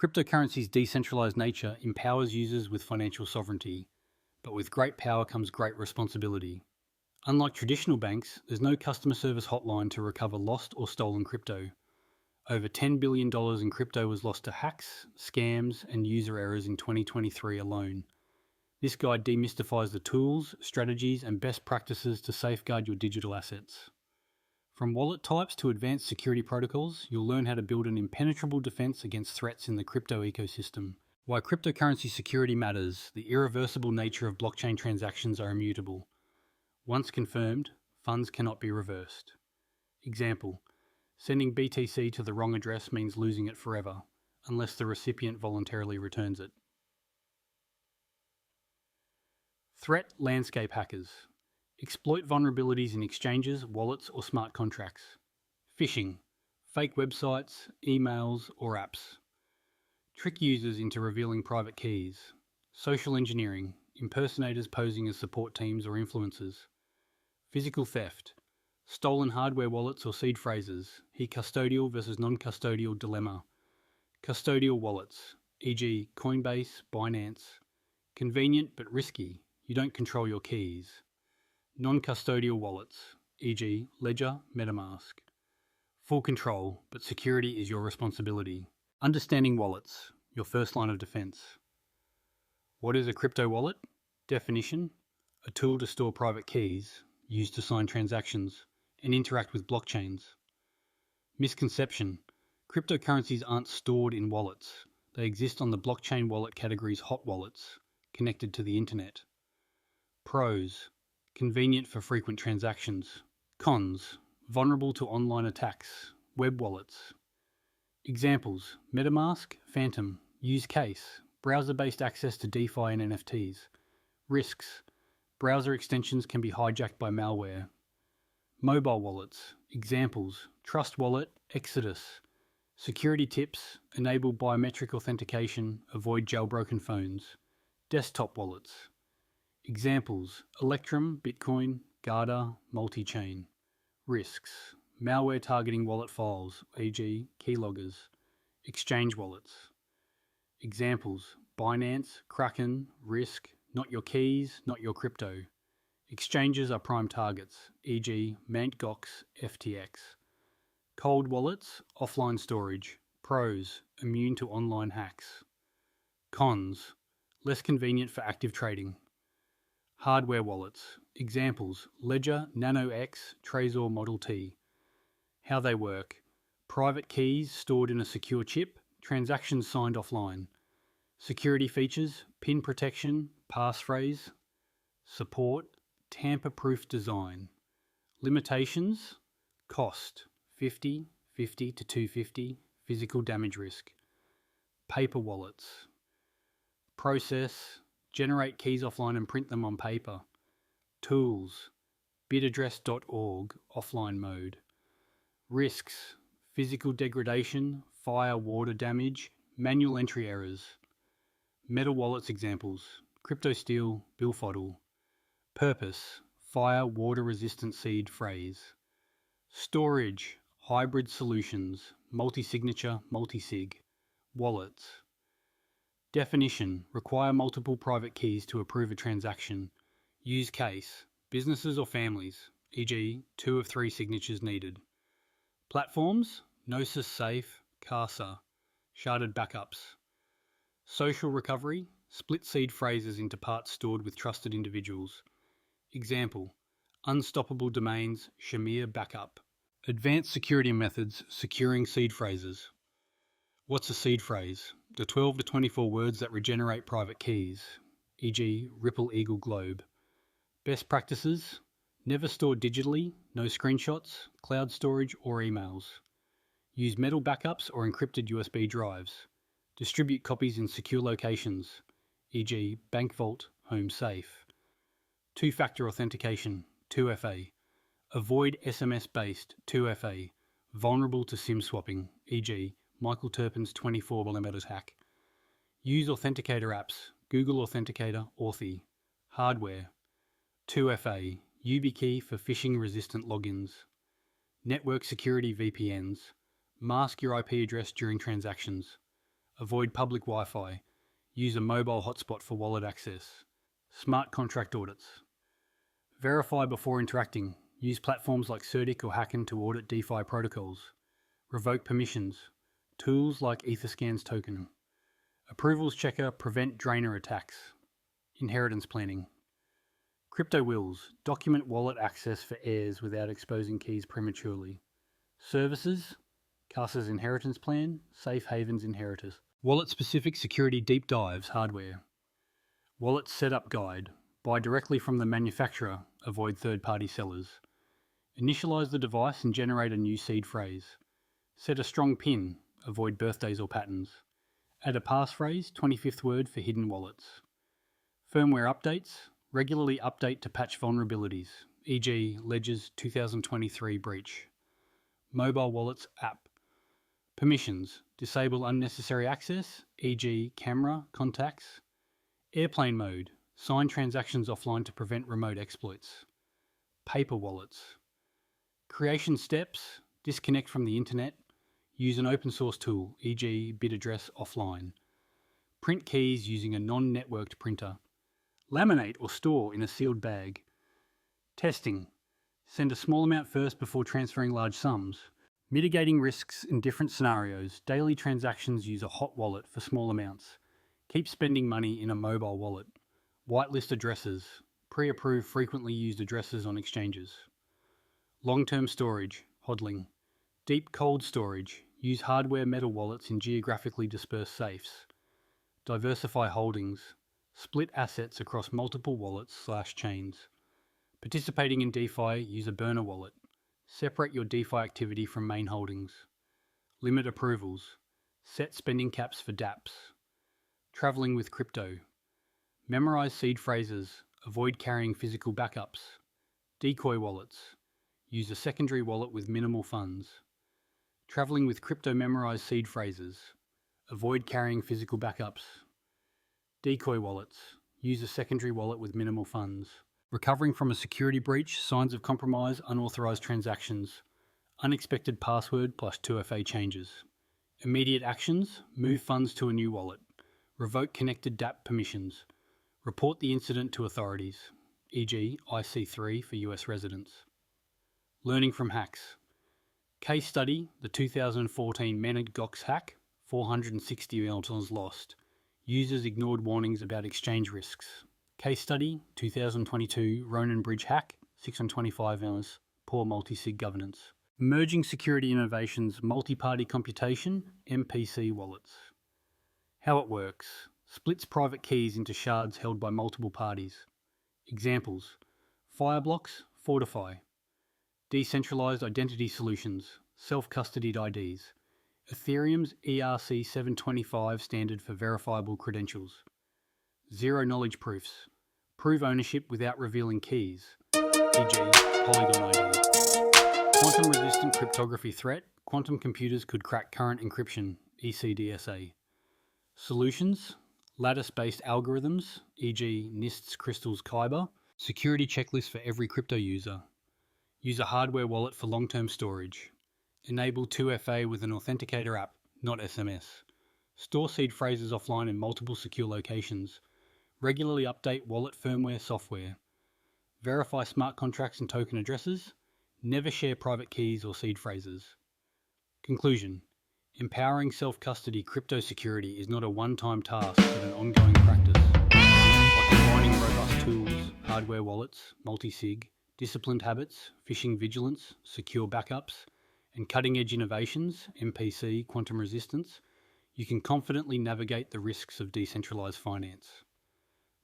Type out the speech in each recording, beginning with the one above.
Cryptocurrency's decentralized nature empowers users with financial sovereignty, but with great power comes great responsibility. Unlike traditional banks, there's no customer service hotline to recover lost or stolen crypto. Over $10 billion in crypto was lost to hacks, scams, and user errors in 2023 alone. This guide demystifies the tools, strategies, and best practices to safeguard your digital assets. From wallet types to advanced security protocols, you'll learn how to build an impenetrable defense against threats in the crypto ecosystem. Why cryptocurrency security matters, the irreversible nature of blockchain transactions are immutable. Once confirmed, funds cannot be reversed. Example: sending BTC to the wrong address means losing it forever, unless the recipient voluntarily returns it. Threat landscape hackers. Exploit vulnerabilities in exchanges, wallets, or smart contracts. Phishing. Fake websites, emails, or apps. Trick users into revealing private keys. Social engineering. Impersonators posing as support teams or influencers. Physical theft. Stolen hardware wallets or seed phrases. Here custodial versus non-custodial dilemma. Custodial wallets, e.g. Coinbase, Binance. Convenient but risky. You don't control your keys. Non-custodial wallets, e.g. Ledger, MetaMask. Full control, but security is your responsibility. Understanding wallets, your first line of defense. What is a crypto wallet? Definition: a tool to store private keys, used to sign transactions, and interact with blockchains. Misconception: cryptocurrencies aren't stored in wallets. They exist on the blockchain wallet category's hot wallets, connected to the internet. Pros: convenient for frequent transactions. Cons: vulnerable to online attacks, web wallets. Examples: MetaMask, Phantom. Use case: browser-based access to DeFi and NFTs. Risks: browser extensions can be hijacked by malware. Mobile wallets. Examples: Trust Wallet, Exodus. Security tips: enable biometric authentication, avoid jailbroken phones. Desktop wallets. Examples: Electrum, Bitcoin, Garda, multi-chain. Risks: malware targeting wallet files, e.g. keyloggers. Exchange wallets. Examples: Binance, Kraken, Risk, not your keys, not your crypto. Exchanges are prime targets, e.g. Mt. Gox, FTX. Cold wallets, offline storage. Pros: immune to online hacks. Cons: less convenient for active trading. Hardware wallets. Examples: Ledger, Nano X, Trezor Model T. How they work: private keys stored in a secure chip, transactions signed offline. Security features: PIN protection, passphrase. Support: tamper-proof design. Limitations: cost, 50 to 250, physical damage risk. Paper wallets. Process: generate keys offline and print them on paper. Tools: bitaddress.org, offline mode. Risks: physical degradation, fire, water damage, manual entry errors. Metal wallets examples: CryptoSteel, Bilfodle. Purpose: fire, water resistant seed phrase. Storage: hybrid solutions, multi-signature, multisig. Wallets. Definition: require multiple private keys to approve a transaction. Use case: businesses or families, e.g. 2 of 3 signatures needed. Platforms: Gnosis Safe, Casa. Sharded backups. Social recovery: split seed phrases into parts stored with trusted individuals. Example: unstoppable domains, Shamir backup. Advanced security methods securing seed phrases. What's a seed phrase? The 12 to 24 words that regenerate private keys, e.g. Ripple Eagle Globe. Best practices: never store digitally, no screenshots, cloud storage or emails. Use metal backups or encrypted USB drives. Distribute copies in secure locations, e.g. Bank Vault, Home Safe. Two-factor authentication, 2FA. Avoid SMS-based 2FA, vulnerable to SIM swapping, e.g. Michael Turpin's 24mm hack. Use authenticator apps, Google Authenticator, Authy. Hardware: 2FA, YubiKey for phishing-resistant logins. Network security VPNs. Mask your IP address during transactions. Avoid public Wi-Fi. Use a mobile hotspot for wallet access. Smart contract audits. Verify before interacting. Use platforms like Certic or Hacken to audit DeFi protocols. Revoke permissions. Tools like Etherscan's token. Approvals checker prevent drainer attacks. Inheritance planning. Crypto wills. Document wallet access for heirs without exposing keys prematurely. Services. Casa's inheritance plan. Safe havens inheritors. Wallet-specific security deep dives hardware. Wallet setup guide. Buy directly from the manufacturer. Avoid third-party sellers. Initialize the device and generate a new seed phrase. Set a strong PIN. Avoid birthdays or patterns. Add a passphrase, 25th word for hidden wallets. Firmware updates. Regularly update to patch vulnerabilities, e.g. Ledger's 2023 breach. Mobile wallets app. Permissions. Disable unnecessary access, e.g. camera, contacts. Airplane mode. Sign transactions offline to prevent remote exploits. Paper wallets. Creation steps. Disconnect from the internet. Use an open source tool, e.g. Bitaddress offline. Print keys using a non-networked printer. Laminate or store in a sealed bag. Testing. Send a small amount first before transferring large sums. Mitigating risks in different scenarios. Daily transactions use a hot wallet for small amounts. Keep spending money in a mobile wallet. Whitelist addresses. Pre-approve frequently used addresses on exchanges. Long-term storage. Hodling. Deep cold storage. Use hardware metal wallets in geographically dispersed safes. Diversify holdings. Split assets across multiple wallets/chains. Participating in DeFi, use a burner wallet. Separate your DeFi activity from main holdings. Limit approvals. Set spending caps for dApps. Traveling with crypto. Memorize seed phrases. Avoid carrying physical backups. Decoy wallets. Use a secondary wallet with minimal funds. Traveling with crypto, memorize seed phrases. Avoid carrying physical backups. Decoy wallets. Use a secondary wallet with minimal funds. Recovering from a security breach, signs of compromise, unauthorized transactions. Unexpected password plus 2FA changes. Immediate actions. Move funds to a new wallet. Revoke connected dApp permissions. Report the incident to authorities, e.g. IC3 for US residents. Learning from hacks. Case study, the 2014 Menard Gox hack, 460 meltons lost. Users ignored warnings about exchange risks. Case study, 2022 Ronin Bridge hack, 625 hours, poor multisig governance. Emerging security innovations, multi-party computation, MPC wallets. How it works. Splits private keys into shards held by multiple parties. Examples. Fireblocks, Fortify. Decentralized identity solutions, self-custodied IDs. Ethereum's ERC-725 standard for verifiable credentials. Zero knowledge proofs. Prove ownership without revealing keys, e.g. Polygon ID. Quantum-resistant cryptography threat. Quantum computers could crack current encryption, ECDSA. Solutions. Lattice-based algorithms, e.g. NIST's Crystal's Kyber. Security checklist for every crypto user. Use a hardware wallet for long-term storage. Enable 2FA with an authenticator app, not SMS. Store seed phrases offline in multiple secure locations. Regularly update wallet firmware software. Verify smart contracts and token addresses. Never share private keys or seed phrases. Conclusion. Empowering self-custody crypto security is not a one-time task but an ongoing practice. By combining robust tools, hardware wallets, multisig, disciplined habits, phishing vigilance, secure backups, and cutting-edge innovations, MPC, quantum resistance, you can confidently navigate the risks of decentralized finance.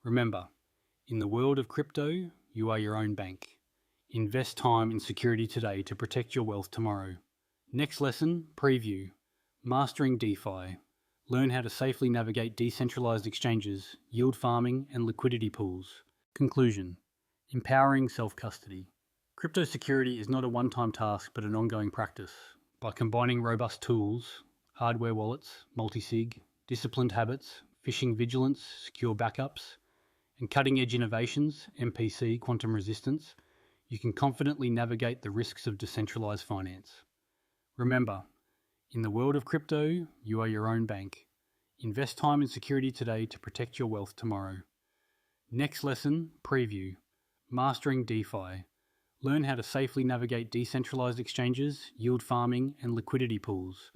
Remember, in the world of crypto, you are your own bank. Invest time in security today to protect your wealth tomorrow. Next lesson, preview. Mastering DeFi. Learn how to safely navigate decentralized exchanges, yield farming, and liquidity pools. Conclusion. Empowering self-custody. Crypto security is not a one-time task but an ongoing practice. By combining robust tools, hardware wallets, multisig, disciplined habits, phishing vigilance, secure backups, and cutting-edge innovations, MPC, quantum resistance, you can confidently navigate the risks of decentralized finance. Remember, in the world of crypto, you are your own bank. Invest time in security today to protect your wealth tomorrow. Next lesson, preview. Mastering DeFi. Learn how to safely navigate decentralized exchanges, yield farming, and liquidity pools.